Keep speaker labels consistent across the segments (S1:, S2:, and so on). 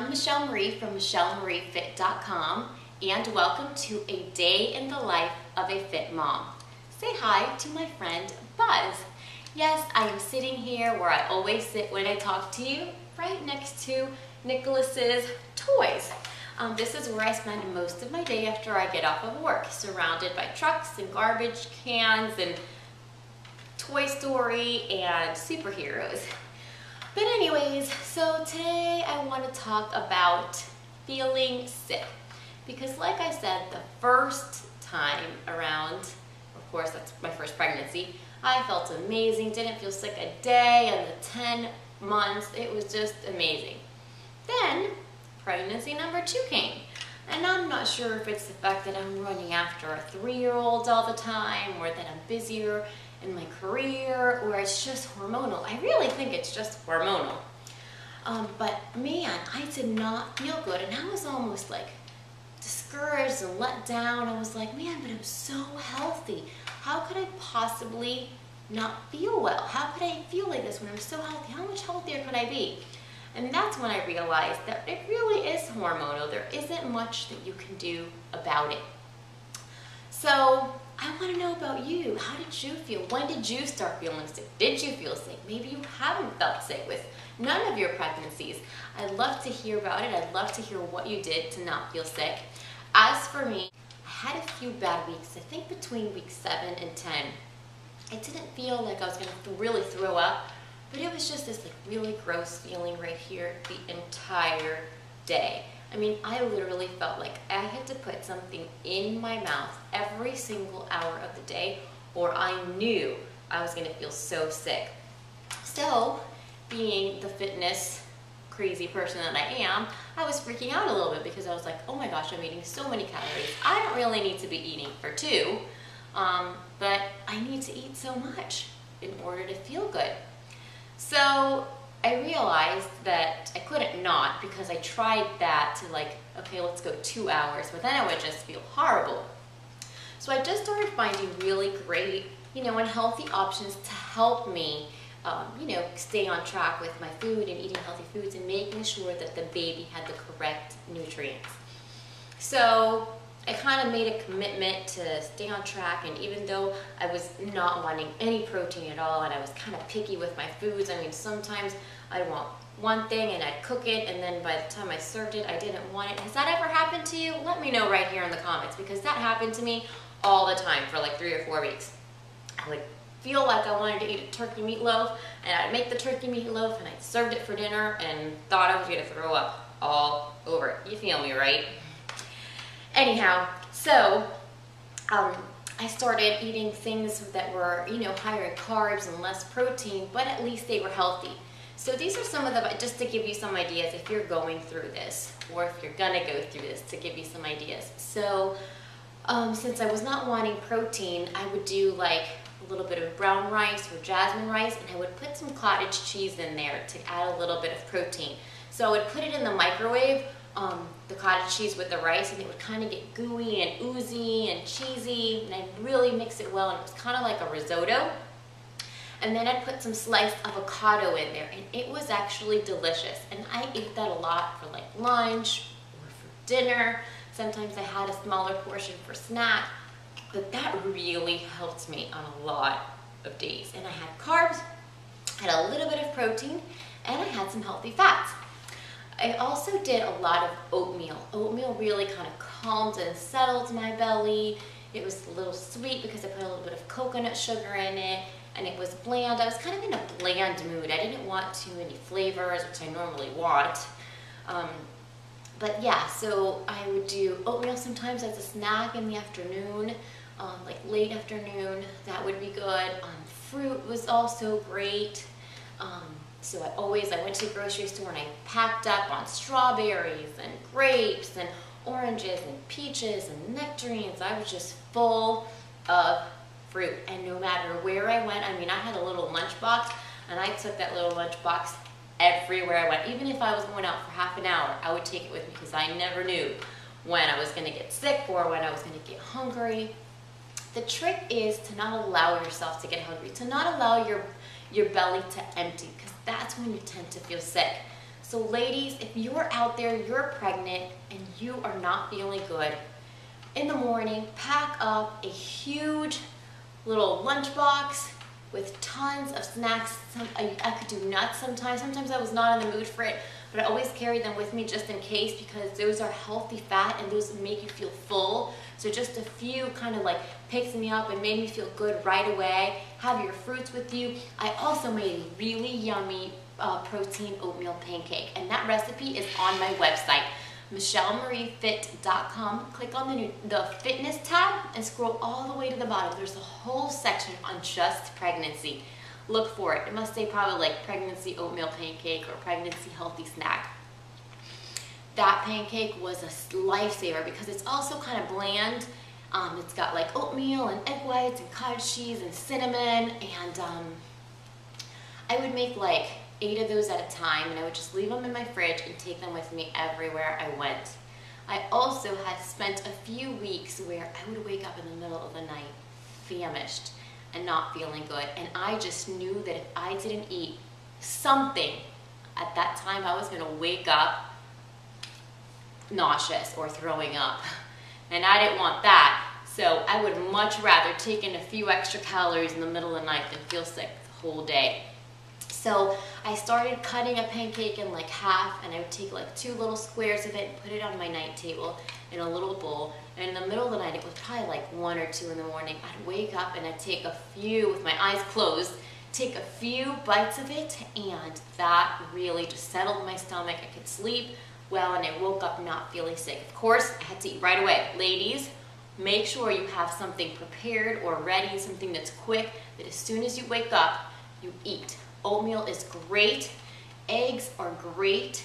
S1: I'm Michelle Marie from MichelleMarieFit.com, and welcome to a day in the life of a fit mom. Say hi to my friend Buzz. Yes, I am sitting here where I always sit when I talk to you, right next to Nicholas's toys. This is where I spend most of my day after I get off of work, surrounded by trucks and garbage cans and Toy Story and superheroes. But anyways, so today I want to talk about feeling sick. Because like I said, the first time around, of course that's my first pregnancy, I felt amazing, didn't feel sick a day, and the 10 months, it was just amazing. Then, pregnancy number 2 came. And I'm not sure if it's the fact that I'm running after a 3-year-old all the time, or that I'm busier in my career, or it's just hormonal. I really think it's just hormonal. But man, I did not feel good, and I was almost like discouraged and let down. I was like, man, but I'm so healthy. How could I possibly not feel well? How could I feel like this when I'm so healthy? How much healthier could I be? And that's when I realized that it really is hormonal. There isn't much that you can do about it. So I want to know about you. How did you feel? When did you start feeling sick? Did you feel sick? Maybe you haven't felt sick with none of your pregnancies. I'd love to hear about it. I'd love to hear what you did to not feel sick. As for me, I had a few bad weeks. I think between week 7 and 10. I didn't feel like I was going to really throw up, but it was just this like really gross feeling right here the entire day. I mean, I literally felt like I had to put something in my mouth every single hour of the day, or I knew I was going to feel so sick. So, being the fitness crazy person that I am, I was freaking out a little bit because I was like, oh my gosh, I'm eating so many calories. I don't really need to be eating for 2, but I need to eat so much in order to feel good. So I realized that I couldn't not, because I tried that to like, okay, let's go 2 hours, but then I would just feel horrible. So I just started finding really great, and healthy options to help me, stay on track with my food and eating healthy foods and making sure that the baby had the correct nutrients. So I kind of made a commitment to stay on track, and even though I was not wanting any protein at all, and I was kind of picky with my foods, I mean, sometimes I'd want one thing and I'd cook it, and then by the time I served it, I didn't want it. Has that ever happened to you? Let me know right here in the comments, because that happened to me all the time for like 3 or 4 weeks. I would feel like I wanted to eat a turkey meatloaf, and I'd make the turkey meatloaf, and I'd served it for dinner, and thought I was going to throw up all over it. You feel me, right? Anyhow, so I started eating things that were, higher in carbs and less protein, but at least they were healthy. So these are some of the, just to give you some ideas if you're going through this, or if you're gonna go through this, to give you some ideas. So since I was not wanting protein, I would do like a little bit of brown rice or jasmine rice, and I would put some cottage cheese in there to add a little bit of protein. So I would put it in the microwave, the cottage cheese with the rice, and it would kind of get gooey and oozy and cheesy, and I'd really mix it well, and it was kind of like a risotto. And then I'd put some sliced avocado in there, and it was actually delicious. And I ate that a lot for like lunch or for dinner. Sometimes I had a smaller portion for snack, but that really helped me on a lot of days. And I had carbs, had a little bit of protein, and I had some healthy fats. I also did a lot of oatmeal. Oatmeal really kind of calmed and settled my belly. It was a little sweet because I put a little bit of coconut sugar in it, and it was bland. I was kind of in a bland mood. I didn't want too many flavors, which I normally want. But yeah, so I would do oatmeal sometimes as a snack in the afternoon, like late afternoon. That would be good. Fruit was also great. So I went to the grocery store and I packed up on strawberries and grapes and oranges and peaches and nectarines. I was just full of fruit, and no matter where I went, I mean, I had a little lunchbox, and I took that little lunchbox everywhere I went. Even if I was going out for half an hour, I would take it with me, because I never knew when I was going to get sick or when I was going to get hungry. The trick is to not allow yourself to get hungry, to not allow your belly to empty, because that's when you tend to feel sick. So ladies, if you're out there, you're pregnant, and you are not feeling good, in the morning, pack up a huge little lunchbox with tons of snacks. I could do nuts sometimes. Sometimes I was not in the mood for it, but I always carry them with me just in case, because those are healthy fat and those make you feel full. So just a few kind of like picks me up and made me feel good right away. Have your fruits with you. I also made a really yummy protein oatmeal pancake, and that recipe is on my website, MichelleMarieFit.com. Click on the fitness tab and scroll all the way to the bottom. There's a whole section on just pregnancy. Look for it. It must say probably like pregnancy oatmeal pancake or pregnancy healthy snack. That pancake was a lifesaver because it's also kind of bland. It's got like oatmeal and egg whites and cottage cheese and cinnamon, and I would make like 8 of those at a time, and I would just leave them in my fridge and take them with me everywhere I went. I also had spent a few weeks where I would wake up in the middle of the night famished and not feeling good, and I just knew that if I didn't eat something at that time, I was going to wake up nauseous or throwing up, and I didn't want that. So I would much rather take in a few extra calories in the middle of the night than feel sick the whole day. So I started cutting a pancake in like half, and I would take like 2 little squares of it and put it on my night table in a little bowl. And in the middle of the night, it was probably like 1 or 2 in the morning, I'd wake up and I'd take a few, with my eyes closed, take a few bites of it, and that really just settled my stomach. I could sleep well, and I woke up not feeling sick. Of course, I had to eat right away. Ladies, make sure you have something prepared or ready, something that's quick, that as soon as you wake up, you eat. Oatmeal is great, eggs are great,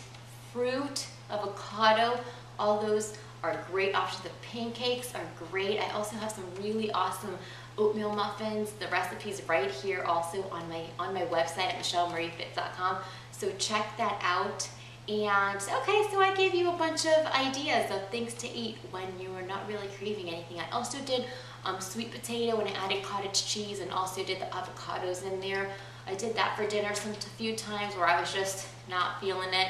S1: fruit, avocado, all those are great options. The pancakes are great. I also have some really awesome oatmeal muffins. The recipe's right here also on my website at MichelleMarieFit.com. So check that out. And okay, so I gave you a bunch of ideas of things to eat when you are not really craving anything. I also did sweet potato, and I added cottage cheese, and also did the avocados in there. I did that for dinner a few times where I was just not feeling it.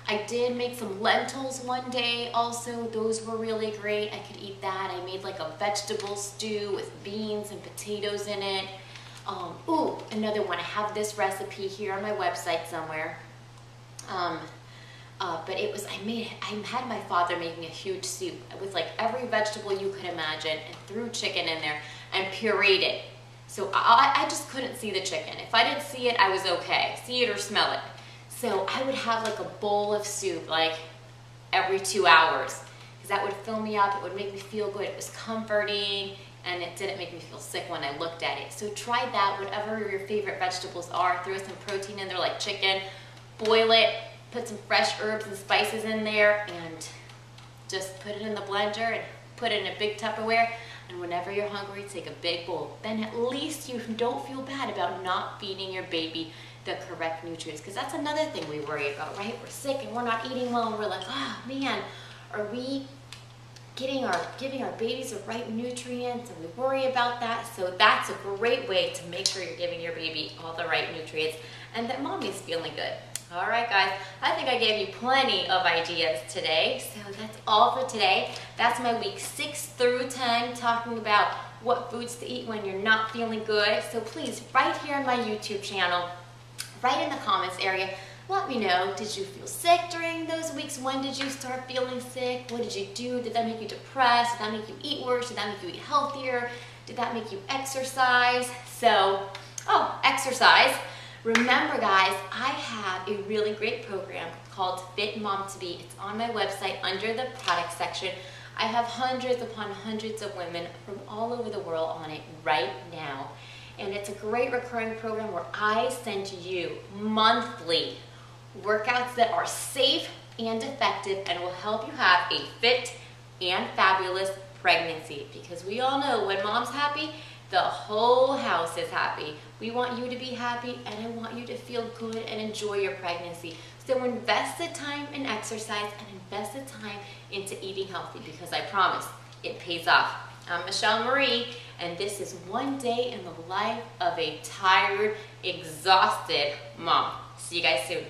S1: I did make some lentils one day also. Those were really great. I could eat that. I made like a vegetable stew with beans and potatoes in it. Ooh, another one. I have this recipe here on my website somewhere. But it was, I had my father making a huge soup with like every vegetable you could imagine, and threw chicken in there and pureed it. So I just couldn't see the chicken. If I didn't see it, I was okay. See it or smell it. So I would have like a bowl of soup like every 2 hours, because that would fill me up. It would make me feel good. It was comforting, and it didn't make me feel sick when I looked at it. So try that, whatever your favorite vegetables are. Throw some protein in there like chicken, boil it, put some fresh herbs and spices in there, and just put it in the blender and put it in a big Tupperware. And whenever you're hungry, take a big bowl. Then at least you don't feel bad about not feeding your baby the correct nutrients, because that's another thing we worry about, right? We're sick and we're not eating well, and we're like, oh man, are we giving our babies the right nutrients? And we worry about that. So that's a great way to make sure you're giving your baby all the right nutrients and that mommy's feeling good. All right, guys, I think I gave you plenty of ideas today. So that's all for today. That's my week 6 through 10, talking about what foods to eat when you're not feeling good. So please, right here on my YouTube channel, right in the comments area, let me know, did you feel sick during those weeks? When did you start feeling sick? What did you do? Did that make you depressed? Did that make you eat worse? Did that make you eat healthier? Did that make you exercise? So, exercise. Remember guys, I have a really great program called Fit Mom to Be. It's on my website under the product section. I have hundreds upon hundreds of women from all over the world on it right now. And it's a great recurring program where I send you monthly workouts that are safe and effective and will help you have a fit and fabulous pregnancy. Because we all know when mom's happy, the whole house is happy. We want you to be happy, and I want you to feel good and enjoy your pregnancy. So invest the time in exercise and invest the time into eating healthy, because I promise it pays off. I'm Michelle Marie, and this is one day in the life of a tired, exhausted mom. See you guys soon.